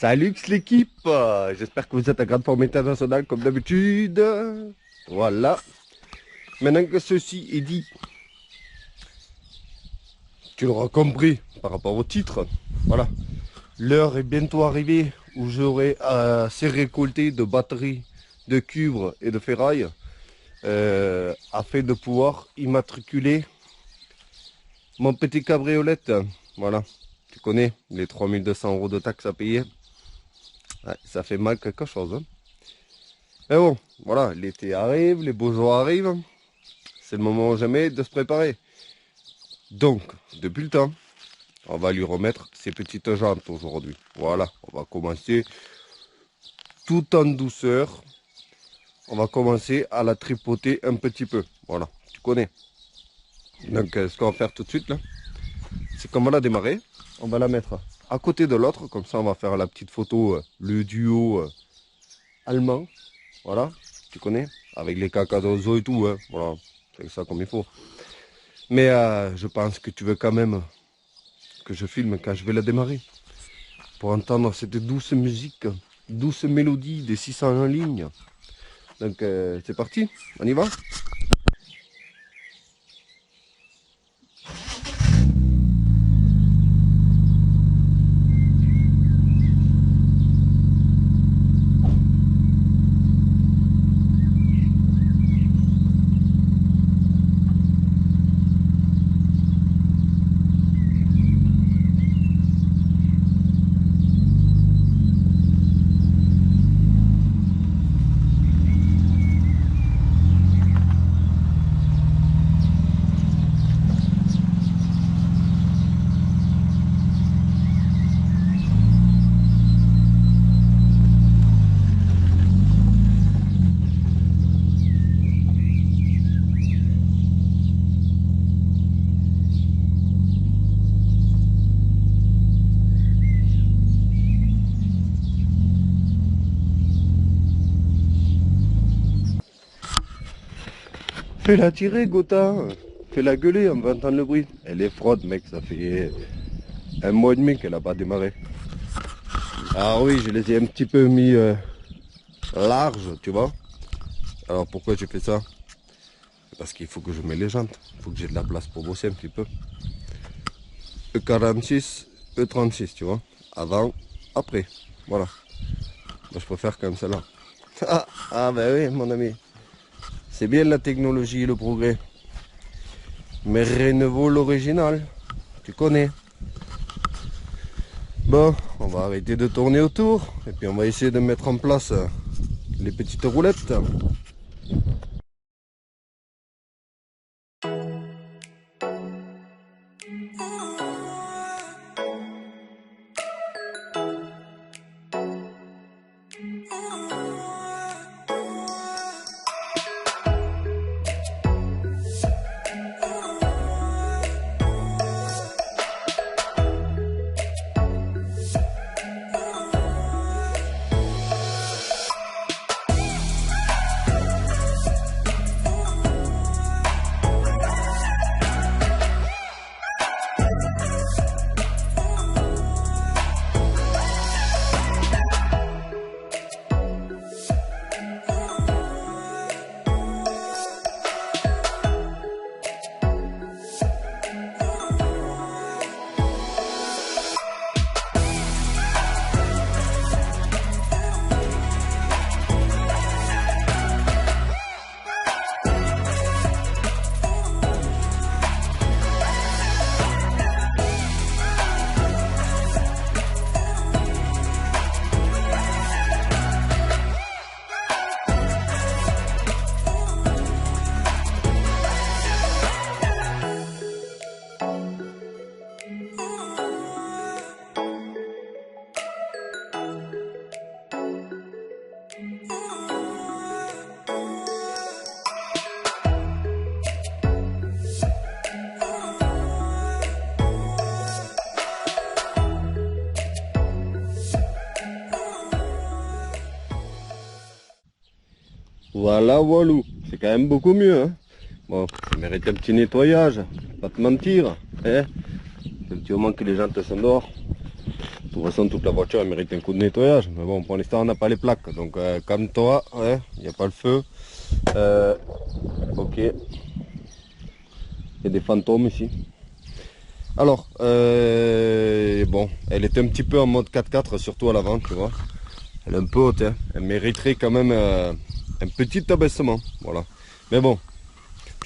Salut l'équipe, j'espère que vous êtes à grande forme internationale comme d'habitude. Voilà, maintenant que ceci est dit, tu l'auras compris par rapport au titre. Voilà, l'heure est bientôt arrivée où j'aurai assez récolté de batteries, de cuivre et de ferraille afin de pouvoir immatriculer mon petit cabriolette. Voilà, tu connais les 3200 € de taxes à payer. Ouais, ça fait mal quelque chose, hein. Mais bon, voilà, l'été arrive, les beaux jours arrivent. C'est le moment jamais de se préparer. Donc, depuis le temps, on va lui remettre ses petites jantes aujourd'hui. Voilà, on va commencer tout en douceur. On va commencer à la tripoter un petit peu. Voilà, tu connais. Donc, ce qu'on va faire tout de suite, là, c'est qu'on va la démarrer. On va la mettre à côté de l'autre. Comme ça, on va faire la petite photo, le duo allemand. Voilà, tu connais. Avec les cacadozo et tout, hein. Voilà, c'est ça comme il faut. Mais je pense que tu veux quand même que je filme quand je vais la démarrer. Pour entendre cette douce musique, douce mélodie des 600 en ligne. Donc c'est parti, on y va. Fais-la tirer, Gotha. Fais-la gueuler, on va entendre le bruit. Elle est froide, mec, ça fait 1 mois et demi qu'elle n'a pas démarré. Ah oui, je les ai un petit peu mis larges, tu vois. Alors pourquoi j'ai fait ça? Parce qu'il faut que je mette les jantes. Il faut que j'ai de la place pour bosser un petit peu. E46, E36, tu vois. Avant, après. Voilà. Moi, je préfère comme ça là. Ah ben oui, mon ami. C'est bien la technologie et le progrès. Mais rien ne vaut l'original. Tu connais. Bon, on va arrêter de tourner autour. Et puis on va essayer de mettre en place les petites roulettes. Voilà, voilà. C'est quand même beaucoup mieux, hein. Bon, ça mérite un petit nettoyage, pas te mentir, hein. C'est le petit moment que les jantes sont dehors. De toute façon, toute la voiture elle mérite un coup de nettoyage. Mais bon, pour l'instant, on n'a pas les plaques. Donc, calme-toi. Ouais, il n'y a pas le feu. Ok. Il y a des fantômes ici. Alors, bon, elle était un petit peu en mode 4x4, surtout à l'avant, tu vois. Elle est un peu haute, hein. Elle mériterait quand même un petit abaissement. Voilà. Mais bon,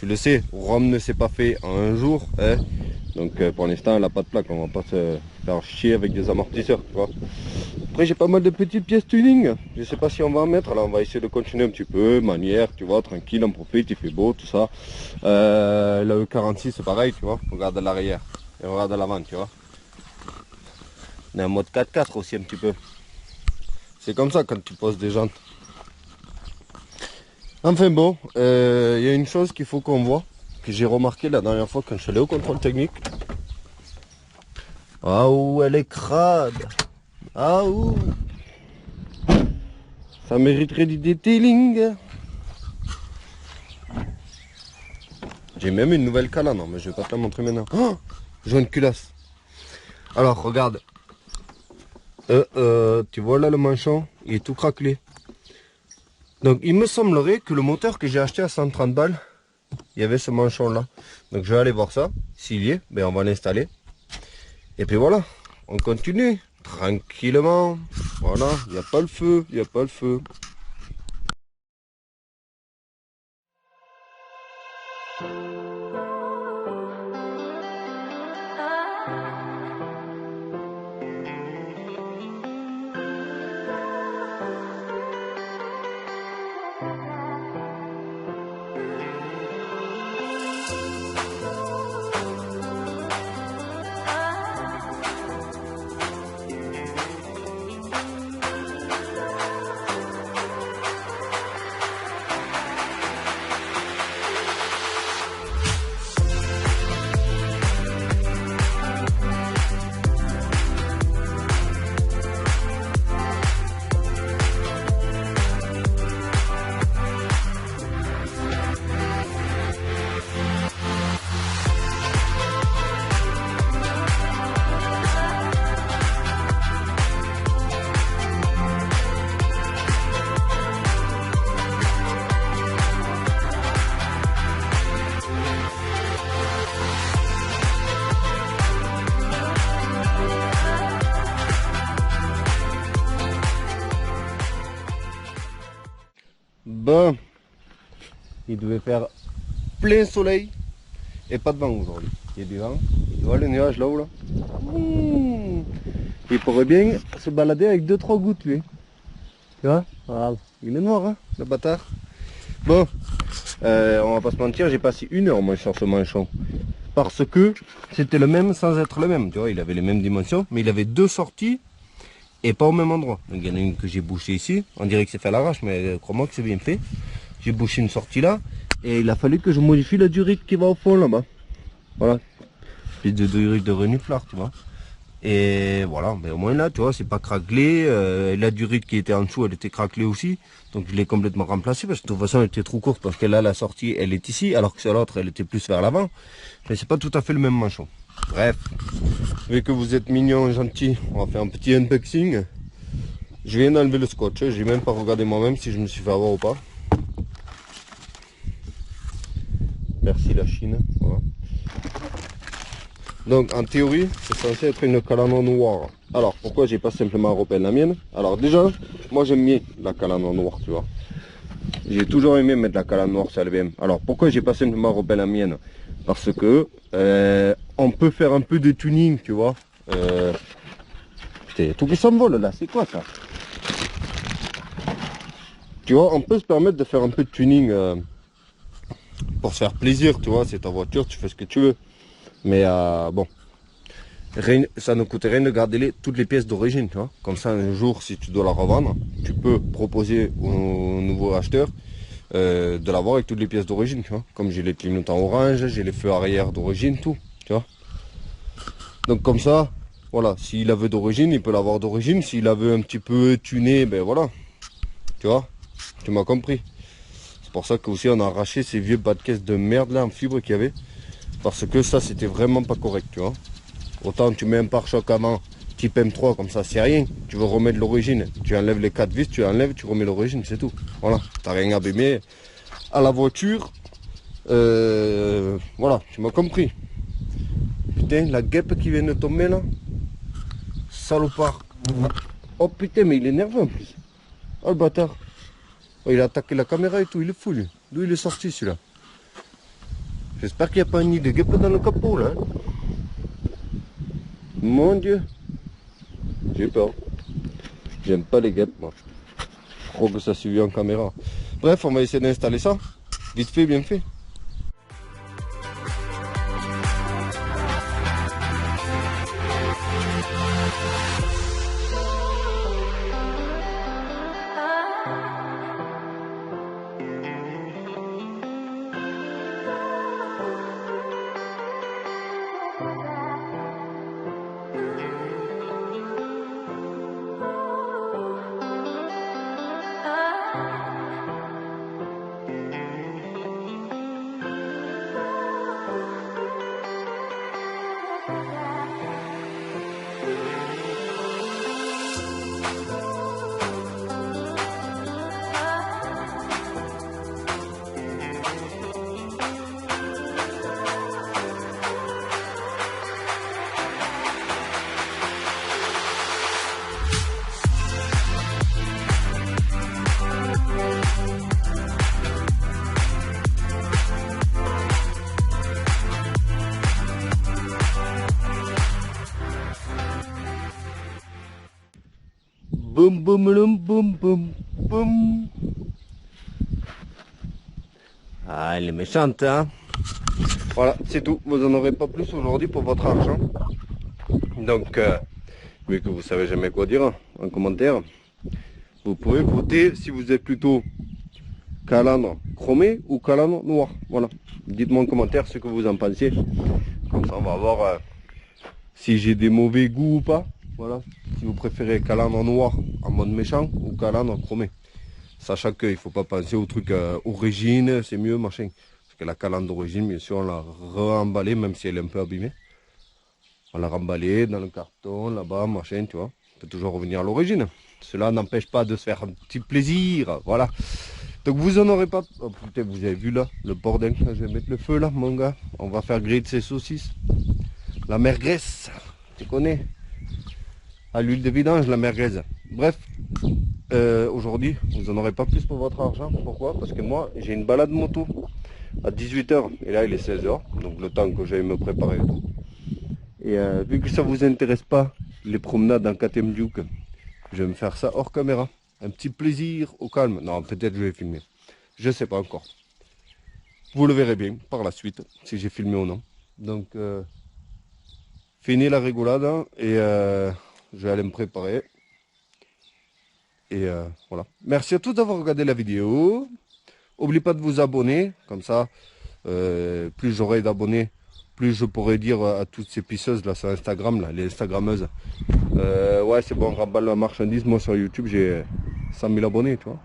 tu le sais, Rome ne s'est pas fait en un jour, hein. Donc pour l'instant, elle n'a pas de plaque. On va pas se faire chier avec des amortisseurs, tu vois. Après, j'ai pas mal de petites pièces tuning. Je sais pas si on va en mettre. Alors, on va essayer de continuer un petit peu, manière, tu vois, tranquille, on profite, il fait beau, tout ça. La E46, c'est pareil, tu vois. Regarde à l'arrière et regarde à l'avant, tu vois. On est en mode 4x4 aussi un petit peu. C'est comme ça quand tu poses des jantes. Enfin bon, il y a une chose qu'il faut qu'on voit, que j'ai remarqué la dernière fois quand je suis allé au contrôle technique. Ah où elle est crade. Ah où ça mériterait du detailing. J'ai même une nouvelle calandre, mais je vais pas te la montrer maintenant. Oh, j'ai une culasse. Alors regarde. Tu vois là le manchon, il est tout craquelé. Donc il me semblerait que le moteur que j'ai acheté à 130 balles, il y avait ce manchon là. Donc je vais aller voir ça. S'il y est, ben on va l'installer. Et puis voilà, on continue tranquillement. Voilà, il n'y a pas le feu, il n'y a pas le feu. Bon, il devait faire plein soleil et pas de vent aujourd'hui. Il y a du vent. Tu vois le nuage là-haut là, il pourrait bien se balader avec 2-3 gouttes lui. Tu vois, voilà. Il est noir hein, le bâtard. Bon, on va pas se mentir, j'ai passé 1 heure moi sur ce manchon. Parce que c'était le même sans être le même. Tu vois, il avait les mêmes dimensions, mais il avait 2 sorties et pas au même endroit. Donc il y en a une que j'ai bouchée ici. On dirait que c'est fait à l'arrache, mais crois-moi que c'est bien fait. J'ai bouché une sortie là. Et il a fallu que je modifie la durite qui va au fond là-bas. Voilà. Puis de durite de reniflard, tu vois. Et voilà, mais au moins là, tu vois, c'est pas craquelé. La durite qui était en dessous, elle était craquelée aussi. Donc je l'ai complètement remplacée parce que de toute façon, elle était trop courte parce que là, la sortie, elle est ici, alors que sur l'autre, elle était plus vers l'avant. Mais c'est pas tout à fait le même manchon. Bref, vu que vous êtes mignon et gentil, on va faire un petit unboxing. Je viens d'enlever le scotch, j'ai même pas regardé moi-même si je me suis fait avoir ou pas. Merci la Chine. Voilà. Donc en théorie, c'est censé être une calandre noire. Alors pourquoi j'ai pas simplement repeinti la mienne? Alors déjà, moi j'aime bien la calandre noire, tu vois. J'ai toujours aimé mettre la calandre noire sur LBM. Alors pourquoi j'ai pas simplement repeint la mienne? Parce que on peut faire un peu de tuning, tu vois. Putain, il y a tout qui s'envole là, c'est quoi ça? Tu vois, on peut se permettre de faire un peu de tuning pour se faire plaisir, tu vois. C'est ta voiture, tu fais ce que tu veux. Mais bon, rien, ça ne coûte rien de garder toutes les pièces d'origine, tu vois. Comme ça, un jour, si tu dois la revendre, tu peux proposer au nouveau acheteur de l'avoir avec toutes les pièces d'origine, tu vois. Comme j'ai les clignotants orange, j'ai les feux arrière d'origine, tout, tu vois. Donc comme ça, voilà, s'il la veut d'origine, il peut l'avoir d'origine. S'il la veut un petit peu tuner, ben voilà, tu vois, tu m'as compris. C'est pour ça que aussi on a arraché ces vieux bas de caisse de merde là en fibre qu'il y avait. Parce que ça, c'était vraiment pas correct, tu vois. Autant tu mets un pare-choc avant, type M3 comme ça, c'est rien. Tu veux remettre l'origine, tu enlèves les 4 vis, tu enlèves, tu remets l'origine, c'est tout. Voilà, t'as rien abîmé à la voiture. Voilà, tu m'as compris. Putain, la guêpe qui vient de tomber là. Salopard. Oh putain, mais il est nerveux en plus. Oh le bâtard. Oh, il a attaqué la caméra et tout, il est fou lui. D'où il est sorti celui-là? J'espère qu'il n'y a pas un nid de guêpe dans le capot là. Mon Dieu. J'ai peur. J'aime pas les guêpes moi. Je crois que ça suit en caméra. Bref, on va essayer d'installer ça. Vite fait, bien fait. Boum boum boum boum boum boum. Ah, elle est méchante, hein. Voilà, c'est tout. Vous n'en aurez pas plus aujourd'hui pour votre argent. Donc, vu que vous savez jamais quoi dire en commentaire, vous pouvez voter si vous êtes plutôt calandre chromé ou calandre noir. Voilà. Dites-moi en commentaire ce que vous en pensez. Comme ça, on va voir si j'ai des mauvais goûts ou pas. Voilà. Si vous préférez calandre noir en mode méchant ou calandre chromé. Sachant qu'il ne faut pas penser au truc origine, c'est mieux, machin. Parce que la calandre d'origine, bien sûr, on l'a re-emballée, même si elle est un peu abîmée. On l'a remballée dans le carton, là-bas, machin, tu vois. On peut toujours revenir à l'origine. Cela n'empêche pas de se faire un petit plaisir, voilà. Donc vous en aurez pas... Oh putain, vous avez vu là, le bordel. Je vais mettre le feu là, mon gars. On va faire griller ces saucisses. La merguez, tu connais. À l'huile de vidange, la merguez. Bref, aujourd'hui, vous n'en aurez pas plus pour votre argent. Pourquoi? Parce que moi, j'ai une balade moto à 18 h. Et là, il est 16 h. Donc le temps que j'aille me préparer et tout. Et vu que ça vous intéresse pas, les promenades en KTM Duke, je vais me faire ça hors caméra. Un petit plaisir au calme. Non, peut-être je vais filmer. Je sais pas encore. Vous le verrez bien par la suite, si j'ai filmé ou non. Donc, fini la rigolade et... je vais aller me préparer. Et voilà. Merci à tous d'avoir regardé la vidéo. N'oubliez pas de vous abonner. Comme ça, plus j'aurai d'abonnés, plus je pourrai dire à toutes ces pisseuses là sur Instagram, là, les Instagrammeuses. Ouais, c'est bon, rabat la marchandise. Moi sur YouTube, j'ai 100 000 abonnés, tu vois.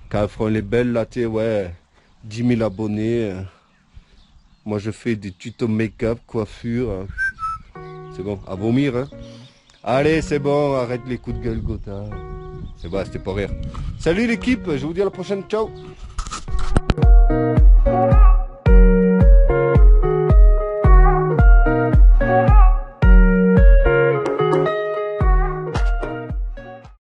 Quand elles feront les belles là, tu sais, ouais, 10 000 abonnés. Moi, je fais des tutos make-up, coiffure. C'est bon, à vomir, hein. Allez, c'est bon, arrête les coups de gueule, Gotha. C'est bon, c'était pour rire. Salut l'équipe, je vous dis à la prochaine, ciao.